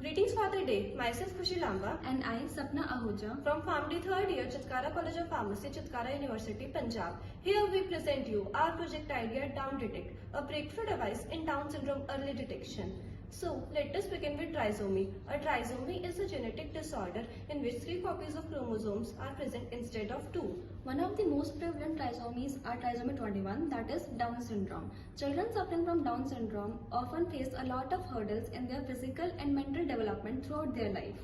Greetings for the day. Myself Khushi Lamba and I, Sapna Ahuja, from Family 3rd Year, Chitkara College of Pharmacy, Chitkara University, Punjab. Here we present you our project idea DownDetect, a breakthrough device in Down syndrome early detection. So let us begin with trisomy. A trisomy is a genetic disorder in which 3 copies of chromosomes are present instead of 2. One of the most prevalent trisomies are trisomy 21, that is Down syndrome. Children suffering from Down syndrome often face a lot of hurdles in their physical and mental development throughout their life.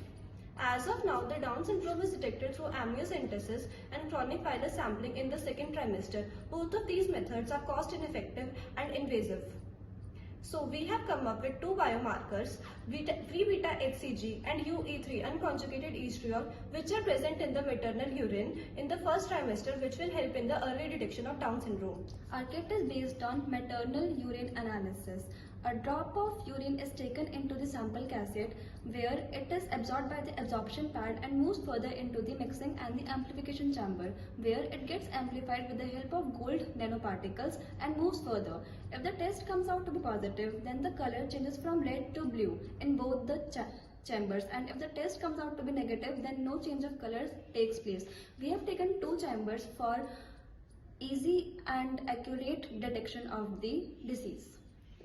As of now, the Down syndrome is detected through amniocentesis and chronic pilus sampling in the 2nd trimester. Both of these methods are cost ineffective and invasive. So we have come up with 2 biomarkers, free beta-hCG and UE3 unconjugated estriol, which are present in the maternal urine in the 1st trimester, which will help in the early detection of Down syndrome. Our kit is based on maternal urine analysis. A drop of urine is taken into the sample cassette where it is absorbed by the absorption pad and moves further into the mixing and the amplification chamber where it gets amplified with the help of gold nanoparticles and moves further. If the test comes out to be positive, then the color changes from red to blue in both the chambers, and if the test comes out to be negative, then no change of colors takes place. We have taken 2 chambers for easy and accurate detection of the disease.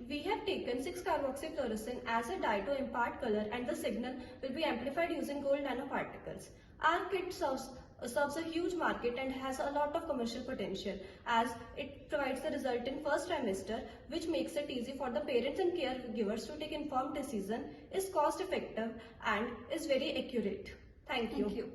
We have taken 6-carboxyfluorescence as a dye to impart color, and the signal will be amplified using gold nanoparticles. Our kit serves a huge market and has a lot of commercial potential as it provides the result in 1st trimester, which makes it easy for the parents and caregivers to take informed decision, is cost effective and is very accurate. Thank you.